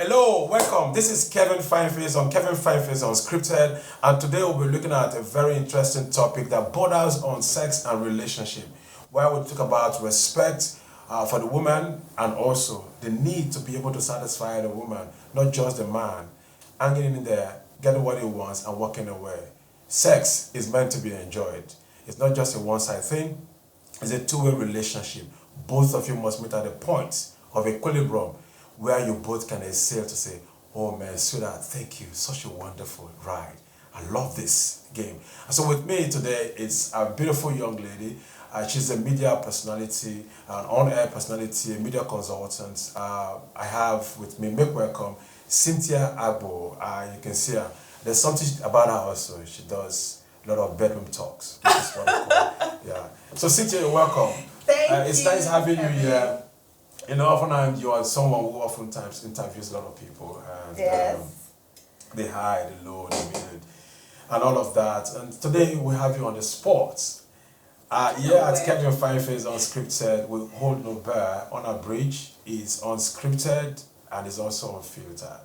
Hello, welcome. This is Fyneface on Fyneface Unscripted, and today we'll be looking at a very interesting topic that borders on sex and relationship, where we talk about respect for the woman and also the need to be able to satisfy the woman, not just the man, hanging in there, getting what he wants and walking away. Sex is meant to be enjoyed. It's not just a one-side thing, it's a two-way relationship. Both of you must meet at a point of equilibrium where you both can excel to say, oh man, sweetheart, thank you, such a wonderful ride. I love this game. And so with me today is a beautiful young lady. She's a media personality, an on-air personality, a media consultant. I have with me, make welcome, Cynthia Agbo. You can see her. There's something about her also. She does a lot of bedroom talks, which is what I call. Yeah. So Cynthia, you're welcome. Thank you. It's nice having you here. You know, oftentimes you are someone who oftentimes interviews a lot of people, and yes. They high, the low, the mid, and all of that. And today we have you on the sports. At Fyneface Unscripted, we hold no bear on a bridge. It's unscripted and it's also unfiltered.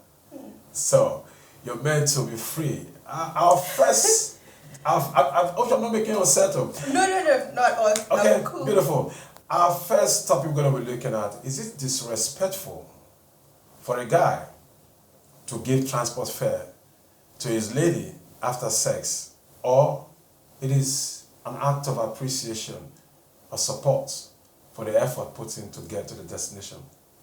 So you're meant to be free. Our first, I hope I'm not making you unsettled. No, not all. Okay, cool. Beautiful. Our first topic we're going to be looking at, is it disrespectful for a guy to give transport fare to his lady after sex, or it is an act of appreciation or support for the effort put in to get to the destination?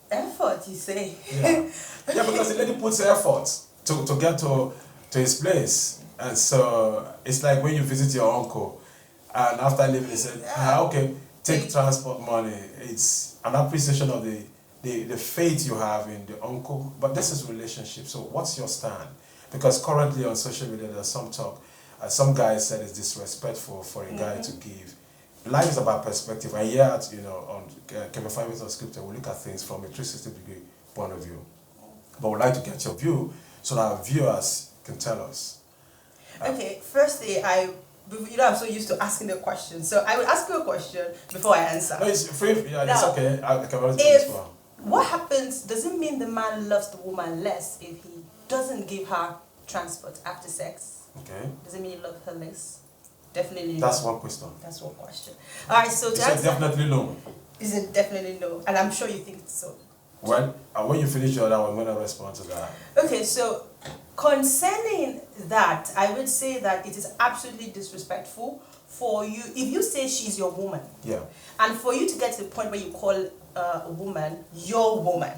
Effort, you say? Yeah, because the lady puts effort to get to his place. And so it's like when you visit your uncle and after leaving he said, okay, take transport money. It's an appreciation of the faith you have in the uncle. But this is relationship. So what's your stand? Because currently on social media there's some talk. Some guys said it's disrespectful for a guy to give. Life is about perspective. And yet, on Fyneface Unscripted, we look at things from a 360-degree point of view. But we'd like to get your view so that our viewers can tell us. Okay, firstly, I'm so used to asking the question. So I will ask you a question before I answer. No, it's free. Yeah, now, it's okay. I can always do this one. What happens, does it mean the man loves the woman less if he doesn't give her transport after sex? Okay. Does it mean he loves her less? Definitely no. That's one question. That's one question. Alright, so to answer, definitely no. Is it definitely no? And I'm sure you think so. Well, when you finish your other one, I'm going to respond to that. Okay, so concerning that, I would say that it is absolutely disrespectful for you, if you say she's your woman, and for you to get to the point where you call a woman your woman,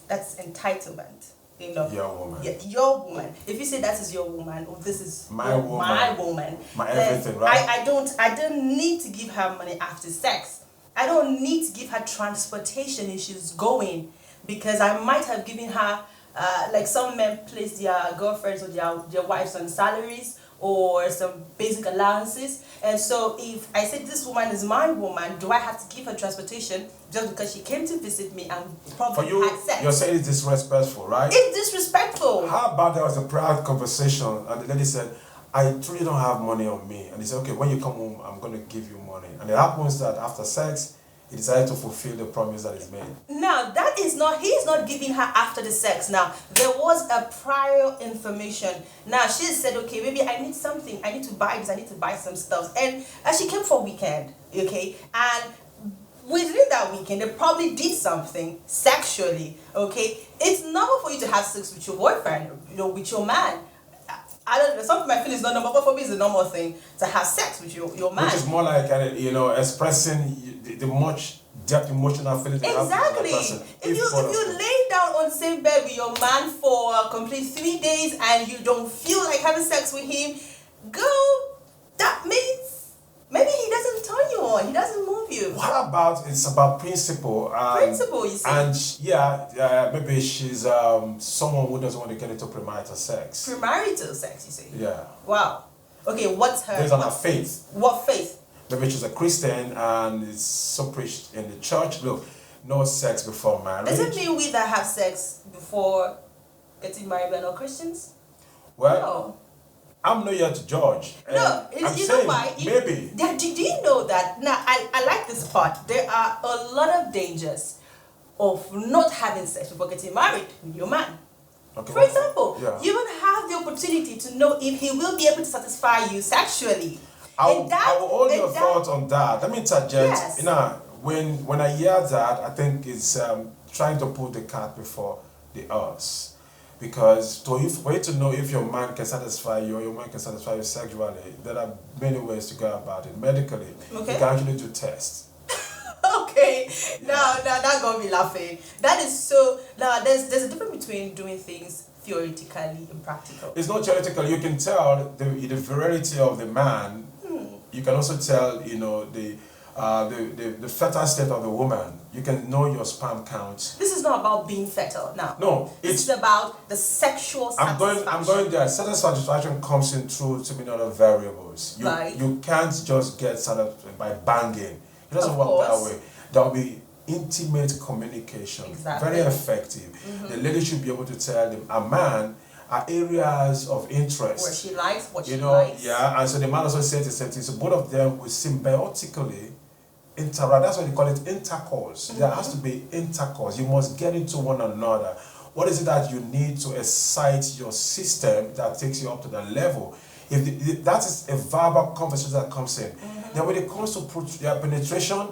that's entitlement. Your woman. Yeah, your woman. If you say that is your woman, or this is my woman, my everything, right? I don't need to give her money after sex. I don't need to give her transportation if she's going, because I might have given her, like some men place their girlfriends or their wives on salaries or some basic allowances. And so if I say this woman is my woman, do I have to give her transportation just because she came to visit me and probably had sex? You're saying it's disrespectful, right? It's disrespectful. How about there was a private conversation and the lady said, I truly don't have money on me. And he said, okay, when you come home, I'm going to give you money. And it happens that after sex, he decided to fulfill the promise that is made. Now, he's not giving her after the sex. Now, there was a prior information. Now, she said, okay, maybe I need something. I need to buy this. I need to buy some stuff. And she came for a weekend, okay? And within that weekend, they probably did something sexually, okay? It's normal for you to have sex with your boyfriend, with your man. I don't know, some of my feelings not normal, but for me it's a normal thing to have sex with your man. Which is more like, expressing the much depth emotional feelings. Exactly. If you lay down on the same bed with your man for a complete 3 days and you don't feel like having sex with him, girl, that means maybe he doesn't turn you on, he doesn't move you. What about, it's about principle. Principle, you see. And maybe she's someone who doesn't want to get into premarital sex. Premarital sex, you say? Yeah. Wow. Okay, what's her... Based on her faith. What faith? Maybe she's a Christian and it's so preached in the church. Look, no sex before marriage. Does it mean we that have sex before getting married are not Christians? Well, no. I'm not here to judge. No, you know why? Maybe. Do you know that? Now, I like this part. There are a lot of dangers of not having sex before getting married with your man. Okay, For example, yeah. you will have the opportunity to know if he will be able to satisfy you sexually. I will hold your thought on that. Let me interject. Yes. You know, when I hear that, I think it's trying to put the cat before the horse. Because for you to know if your man can satisfy you or your man can satisfy you sexually, there are many ways to go about it. Medically, Okay. you can actually do tests. Okay, now that got me laughing. That is so. Now there's a difference between doing things theoretically and practical. It's not theoretical. You can tell the virility of the man. You can also tell, you know, the fertile state of the woman. You can know your sperm count. This is not about being fertile now. No, it's about the sexual satisfaction. I'm going there. Certain satisfaction comes in through so many other variables. You can't just get satisfied by banging. It doesn't work that way. There will be intimate communication. Exactly. Very effective. The lady should be able to tell them, a man, are areas of interest. Where she likes, what she likes. Yeah, and so the man also said the same thing. So both of them will symbiotically interact. That's why they call it intercourse. There has to be intercourse. You must get into one another. What is it that you need to excite your system that takes you up to that level? If that is a verbal conversation that comes in. Then when it comes to penetration,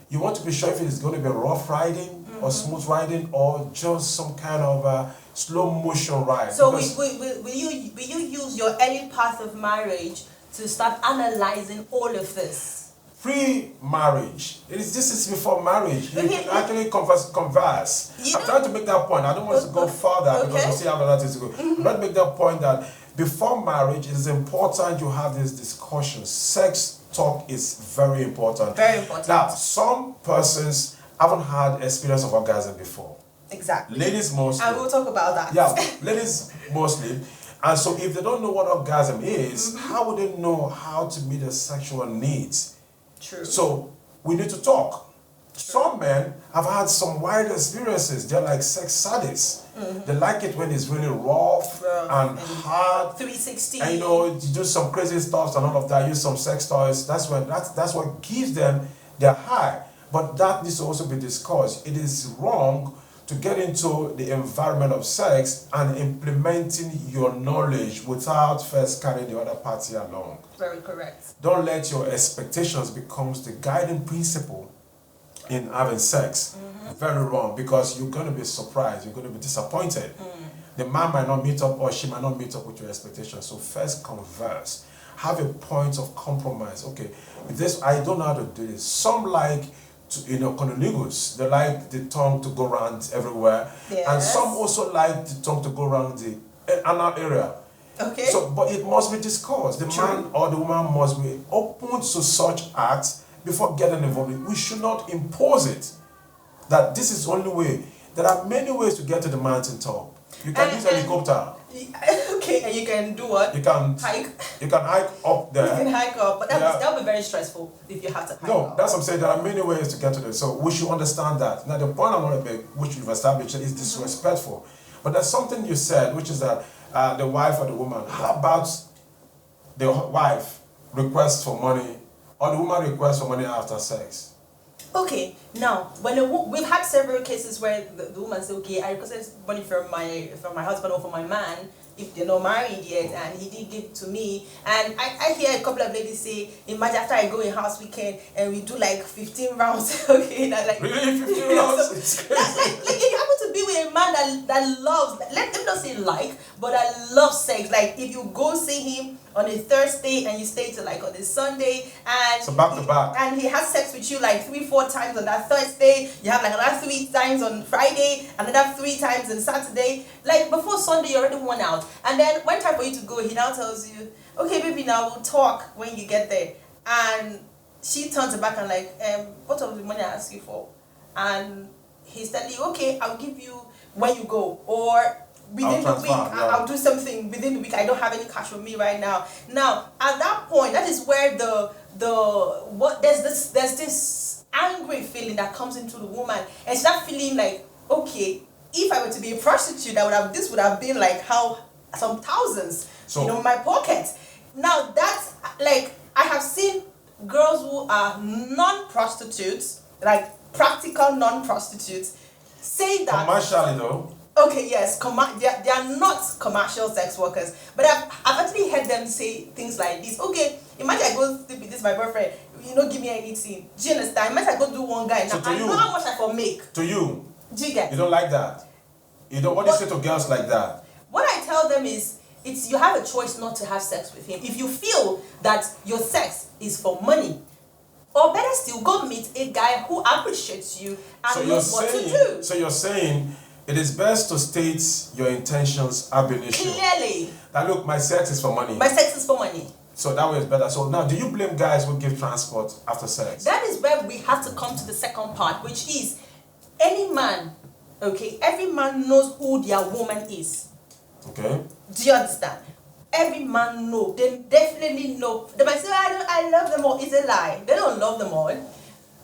you want to be sure if it is going to be rough riding or smooth riding or just some kind of slow motion ride. So will you use your early path of marriage to start analyzing all of this? Pre-marriage. This is before marriage. You can actually converse. I'm trying to make that point. I don't want to go further because we'll see how that is going. I'm trying to make that point that before marriage, it is important you have this discussion. Sex talk is very important. Very important. Now, some persons haven't had experience of orgasm before. Exactly. Ladies mostly. And we'll talk about that. Yeah, ladies mostly. And so if they don't know what orgasm is, how would they know how to meet their sexual needs? True. So we need to talk. Some men have had some wild experiences. They're like sex sadists. They like it when it's really rough and hard. 360. And you do some crazy stuff and all of that. Use some sex toys. That's what gives them their high. But that needs to also be discussed. It is wrong to get into the environment of sex and implementing your knowledge without first carrying the other party along. Very correct. Don't let your expectations become the guiding principle in having sex. Very wrong, because you're going to be surprised, you're going to be disappointed. The man might not meet up or she might not meet up with your expectations. So first converse. Have a point of compromise. Okay, I don't know how to do this. Some like cunnilingus. They like the tongue to go around everywhere. Yes. And some also like the tongue to go around the anal area. Okay. So, but it must be discussed. The man or the woman must be open to such acts before getting involved. We should not impose it. That this is the only way. There are many ways to get to the mountain top. You can use a helicopter. Okay, and you can do what? You can hike. You can hike up there. You can hike up, but that would be very stressful if you have to hike up. That's what I'm saying. There are many ways to get to this. So we should understand that. Now the point I want to make, which we've established, is disrespectful. But there's something you said, which is that the wife or the woman. How about the wife requests for money or the woman requests for money after sex? Okay, now we've had several cases where the woman says, "Okay, I requested money from my husband or from my man if they're not married yet, and he didn't give it to me." And I hear a couple of ladies say, "Imagine after I go in house weekend and we do like 15 rounds." Okay, now like really 15 rounds. It's crazy. Like if you happen to be with a man that loves, let them not say but that loves sex. Like if you go see him on a Thursday and you stay till like on a Sunday, and so back to back, and he has sex with you like 3-4 times on that Thursday, you have like another 3 times on Friday, another 3 times on Saturday, like before Sunday you're already worn out, and then when time for you to go, he now tells you, "Okay baby, now we'll talk when you get there," and she turns it back and like, what of the money I asked you for? And he's telling you, "Okay, I'll give you when you go," or within the week, I'll do something within the week. I don't have any cash with me right now. Now, at that point, that is where there's this angry feeling that comes into the woman, and she's not feeling like, okay, if I were to be a prostitute, this would have been like some thousands, in my pocket. Now that's like, I have seen girls who are non-prostitutes, like practical non-prostitutes, say that commercially though. Okay, yes, they are not commercial sex workers, but I've actually heard them say things like this. Okay, imagine I go sleep with this my boyfriend, give me anything. Do you understand? Imagine I go do one guy now. I know how much I can make. To you, do you get? You don't like that. You don't. What do you say to girls like that? What I tell them is, you have a choice not to have sex with him. If you feel that your sex is for money, or better still, go meet a guy who appreciates you and knows what to do. So you're saying it is best to state your intentions ab initio. Clearly. That look, my sex is for money. My sex is for money. So that way is better. So now, do you blame guys who give transport after sex? That is where we have to come to the second part, which is any man, okay, every man knows who their woman is. Okay. Do you understand? Every man knows. They definitely know. They might say, I love them all. It's a lie. They don't love them all.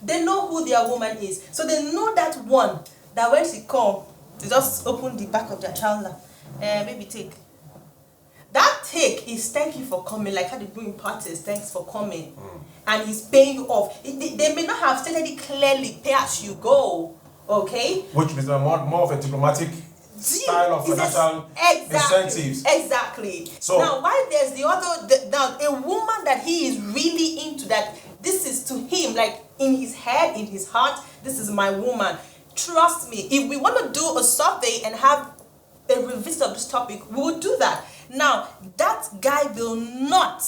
They know who their woman is. So they know that one, that when she comes, they just open the back of their trouser. Maybe take. That take is thank you for coming, like how they do in parties, thanks for coming. And he's paying you off. They may not have stated it clearly, pay as you go. Okay? Which is more of a diplomatic style of financial incentives. Exactly. So now, why there's the other, now a woman that he is really into, that this is to him, like in his head, in his heart, this is my woman. Trust me, if we want to do a survey and have a revisit of this topic, we will do that. Now, that guy will not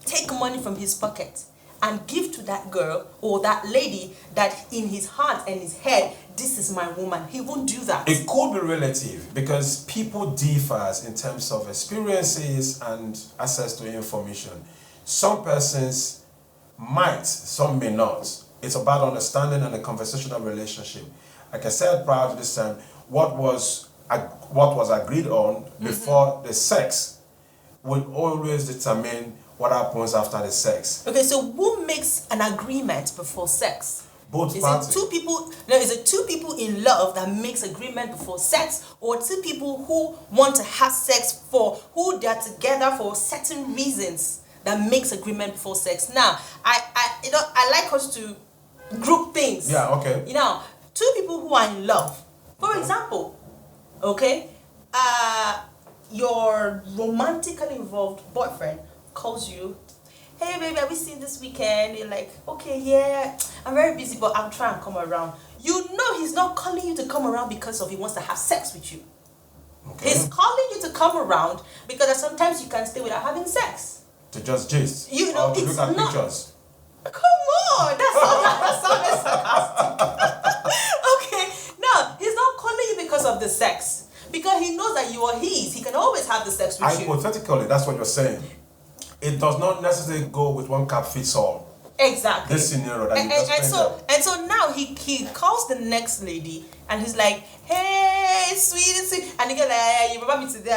take money from his pocket and give to that girl or that lady that in his heart and his head, this is my woman. He won't do that. It could be relative because people differ in terms of experiences and access to information. Some persons might, some may not. It's about understanding and a conversational relationship. Like I said prior to this time, what was agreed on before the sex will always determine what happens after the sex. Okay, so who makes an agreement before sex? Both parties. Is it two people in love that makes agreement before sex, or two people who want to have sex who they're together for certain reasons that makes agreement before sex? Now, I like us to group things. Yeah, okay. Two people who are in love. For example, okay, your romantically involved boyfriend calls you, hey baby, are we seeing this weekend? You're like, okay, yeah, I'm very busy, but I'll try and come around. You know he's not calling you to come around because he wants to have sex with you. Okay. He's calling you to come around because sometimes you can stay without having sex. To just gist. Or to look at pictures. Come on, that sounded sarcastic. Okay, no, he's not calling you because of the sex. Because he knows that you are his. He can always have the sex with you. Hypothetically, that's what you're saying. It does not necessarily go with one cap fits all. Exactly. This scenario that you just and so now he calls the next lady and he's like, hey, sweet, and you get like, hey, you remember me today,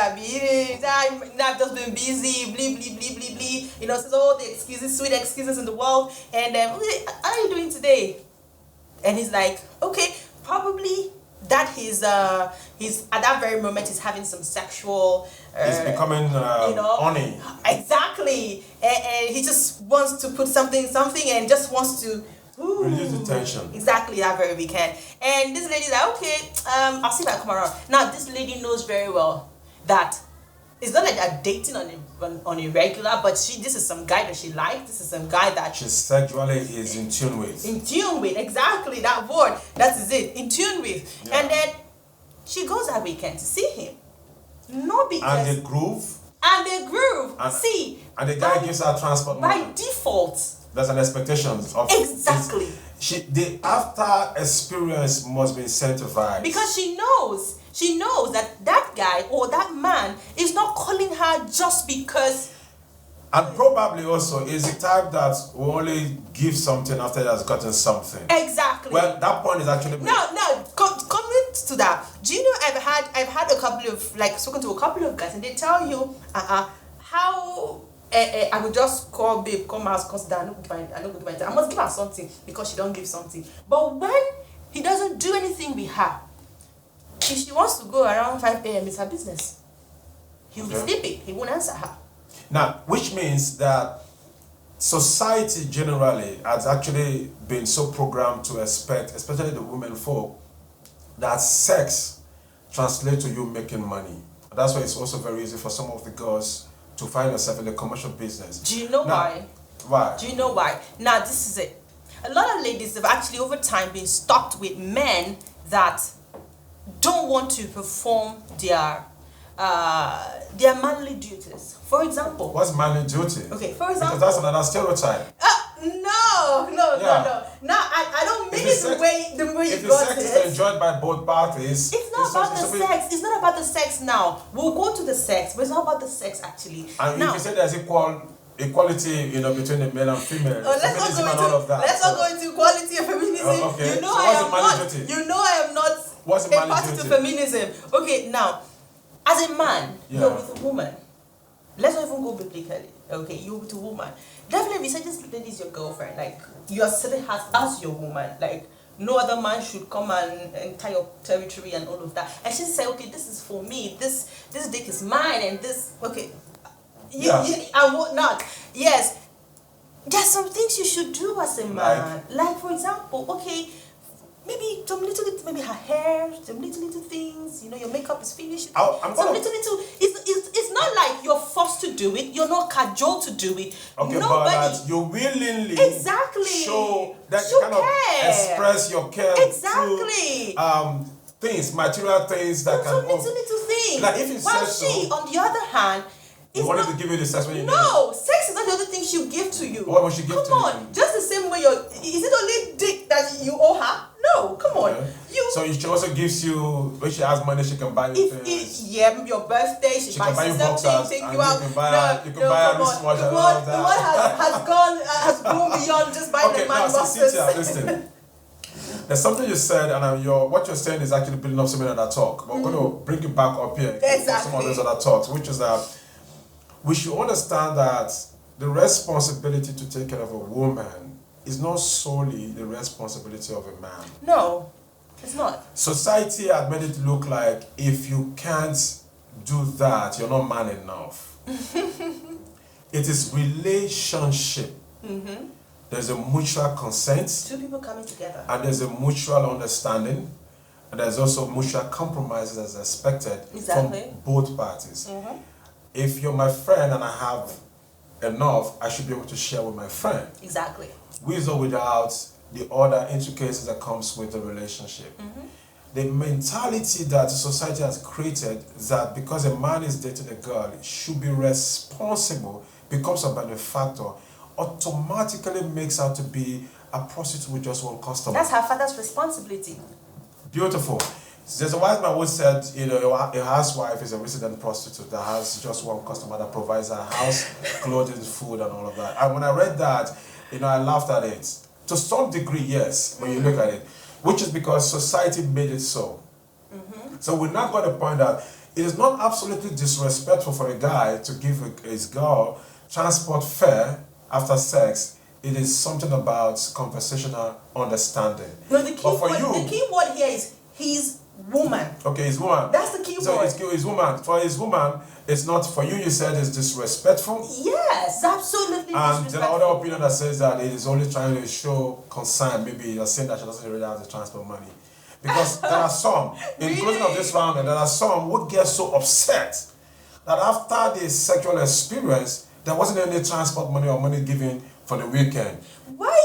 I've just been busy, blee, blee, blee, blee, blee. Says all the excuses, sweet excuses in the world. And how are you doing today? And he's like, okay, probably that he's at that very moment he's having some sexual he's becoming horny. Exactly. And he just wants to put something and just wants to release the tension. Exactly, that very weekend. And this lady's like, okay, I'll see if I come around. Now this lady knows very well that it's not like they're dating on a regular, but this is some guy that she likes. This is some guy that she sexually is in tune with. In tune with, exactly, that word. That is it. In tune with. Yeah. And then she goes that weekend to see him. Not because... And they groove. And the guy gives her transport money. By default. There's an expectation of... Exactly. The after experience must be incentivized. Because she knows that guy or that man is not calling her just because. And probably also is the type that will only give something after he has gotten something. Exactly. Well, that point is actually. Now, coming to that, do you know I've had a couple of spoken to a couple of guys and they tell you how. I would just call babe, come house, cause I don't go to my time. I must give her something because she don't give something. But when he doesn't do anything with her, if she wants to go around 5 a.m., it's her business. He'll be sleeping. He won't answer her. Now, which means that society generally has actually been so programmed to expect, especially the women folk, that sex translate to you making money. That's why it's also very easy for some of the girls to find themselves in the commercial business. Do you know why? Why? Do you know why? Now, this is it. A lot of ladies have actually over time been stuck with men that don't want to perform their manly duties. For example. What's manly duty? Okay, for example. Because that's another stereotype. No. Now, I don't mean it the way you got it. If the sex is enjoyed by both parties. It's not about the sex. It's not about the sex now. We'll go to the sex, but it's not about the sex actually. And now, if you say there's equality, between the male and female, let's not go into equality and feminism. Okay. You know so I am not What's the a party to feminism. Okay, now, as a man, you're with a woman. Let's not even go biblically. Okay, you're with a woman. Definitely, we say this lady is your girlfriend. Like, you are sitting as your woman. Like, no other man should come and enter your territory and all of that. And she say, okay, this is for me. This dick is mine, and this, okay. And whatnot. Yes. There's some things you should do as a man. Like for example, okay, maybe some little, maybe her hair, some little things, your makeup is finished. It's not like you're forced to do it. You're not cajoled to do it. Okay, Nobody, but you willingly show that show you kind of express your care through things, material things that some little things. Like if you While say she, on the other hand, you wanted to give you the sex when you No, sex is not the other thing she'll give to you. What will she give to you? Come on, just the same way is it only dick that you owe her? No, come on. Yeah. So she also gives you, when she has money, she can buy you things. Your birthday, she buys can buy you something, boxers, take and you out. You can buy a wristwatch and all of that. The one has grown beyond just buying the man boxes. Cynthia, listen. There's something you said, and what you're saying is actually building up some of that talk. But we're going to bring it back up here. Exactly. Some of those other talks, which is that we should understand that the responsibility to take care of a woman is not solely the responsibility of a man. No, it's not. Society has made it look like if you can't do that, you're not man enough. It is relationship. Mm-hmm. There's a mutual consent. Two people coming together. And there's a mutual understanding. And there's also mutual compromises as expected from both parties. Mm-hmm. If you're my friend and I have enough, I should be able to share with my friend. Exactly. With or without the other intricacies that comes with the relationship. Mm-hmm. The mentality that society has created that because a man is dating a girl, should be responsible, becomes a benefactor, automatically makes her to be a prostitute with just one customer. That's her father's responsibility. Beautiful. There's a wise man who said, a housewife is a resident prostitute that has just one customer that provides her house, clothing, food, and all of that. And when I read that, I laughed at it. To some degree, yes, when you look at it, which is because society made it so. Mm-hmm. So we're not going to point out, it is not absolutely disrespectful for a guy to give his girl transport fare after sex. It is something about conversational understanding. No, the key word here is his woman. Okay, his woman. That's the key word. So it's his woman. For his woman, it's not for you. You said it's disrespectful. Yes, absolutely. And there are other opinion that says that it is only trying to show concern. Maybe you're saying that she doesn't really have the transport money, because there are some in closing of this round, and there are some who get so upset that after the sexual experience, there wasn't any transport money or money given for the weekend. Why?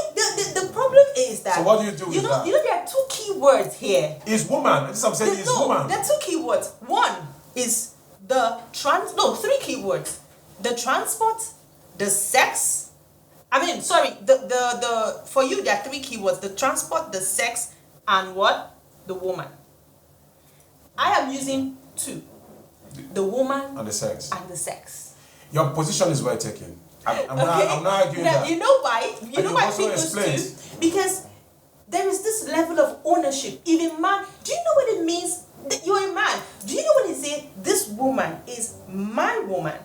The problem is that. So what do you do with that? There are two key words here. Is woman. This I'm saying is woman. There are two key words. One is three key words. The transport, the sex. For you there are three key words. The transport, the sex, and what? The woman. I am using two. The woman and the sex. And the sex. Your position is well taken. I'm not arguing that. You know why? You know why I pick those two? Because there is this level of ownership. Even man, do you know what it means that you're a man? Do you know what it says? This woman is my woman.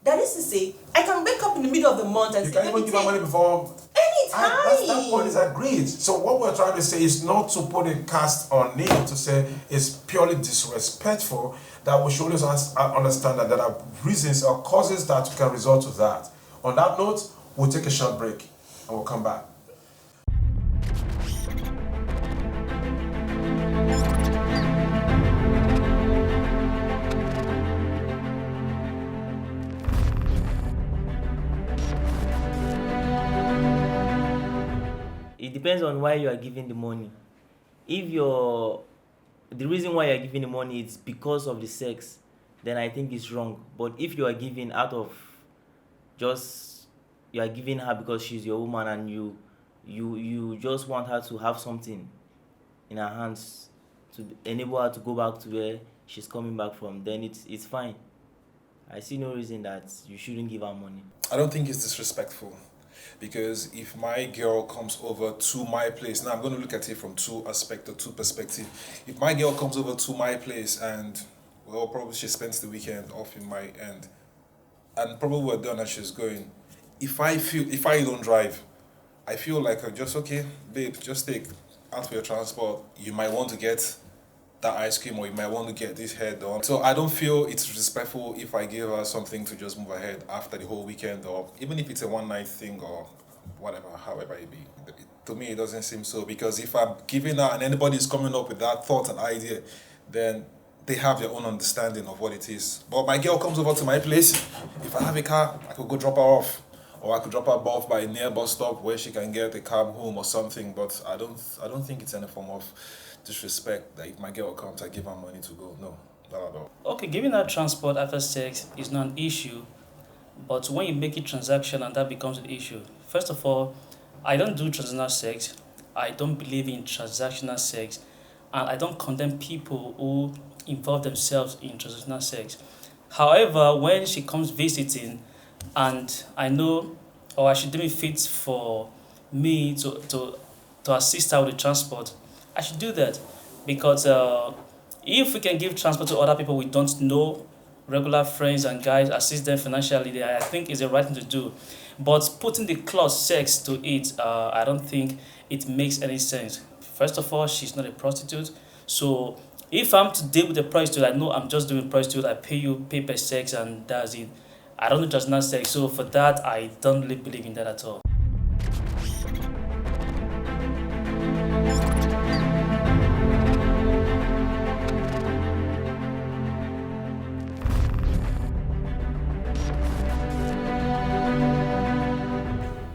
That is to say, I can wake up in the middle of the month and you can even give her money before. Anytime. That point is agreed. So what we're trying to say is not to put a cast on it to say it's purely disrespectful. That we should always understand that there are reasons or causes that can result to that. On that note, we'll take a short break and we'll come back. depends on why you are giving the money. If the reason why you are giving the money is because of the sex, then I think it's wrong. But if you are giving out of just you are giving her because she's your woman and you just want her to have something in her hands to enable her to go back to where she's coming back from, then it's fine. I see no reason that you shouldn't give her money. I don't think it's disrespectful, because if my girl comes over to my place, now I'm going to look at it from two perspectives. If my girl comes over to my place and, well, probably she spends the weekend off in my end, and probably we're done and she's going, if I don't drive, I feel like just okay, babe, just take out for your transport. You might want to get that ice cream, or you might want to get this hair done. So I don't feel it's respectful if I give her something to just move ahead after the whole weekend, or even if it's a one night thing or whatever, however it be. To me, it doesn't seem so, because if I'm giving her and anybody's coming up with that thought and idea, then they have their own understanding of what it is. But my girl comes over to my place, if I have a car, I could go drop her off. Or I could drop her off by a near bus stop where she can get a cab home or something. But I don't think it's any form of disrespect that if my girl comes, I give her money to go. No, not at all. Okay, giving her transport after sex is not an issue, but when you make it transactional, that becomes an issue. First of all, I don't do transactional sex. I don't believe in transactional sex, and I don't condemn people who involve themselves in transactional sex. However, when she comes visiting, and I know, or she deem it fit for me to assist her with the transport, I should do that, because if we can give transport to other people we don't know, regular friends and guys, assist them financially, I think is the right thing to do. But putting the clause sex to it, I don't think it makes any sense. First of all, she's not a prostitute, so if I'm to deal with a prostitute, I know I'm just doing prostitute, I pay per sex, and that's it. I don't do transactional sex, so for that, I don't really believe in that at all.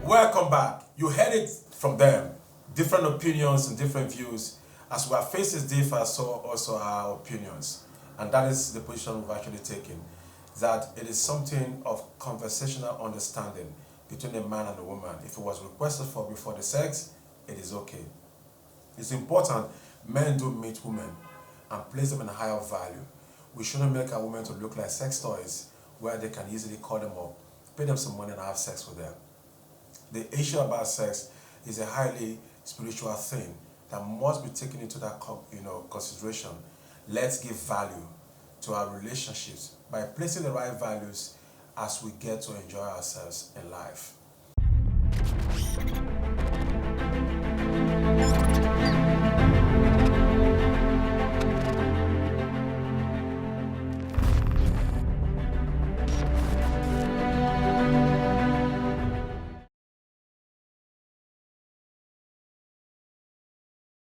Welcome back. You heard it from them. Different opinions and different views. As our faces differ, so also our opinions. And that is the position we've actually taken. That it is something of conversational understanding between a man and a woman. If it was requested for before the sex, it is okay. It's important men do meet women and place them in a higher value. We shouldn't make our women to look like sex toys where they can easily call them up, pay them some money and have sex with them. The issue about sex is a highly spiritual thing that must be taken into that consideration. Let's give value to our relationships by placing the right values as we get to enjoy ourselves in life.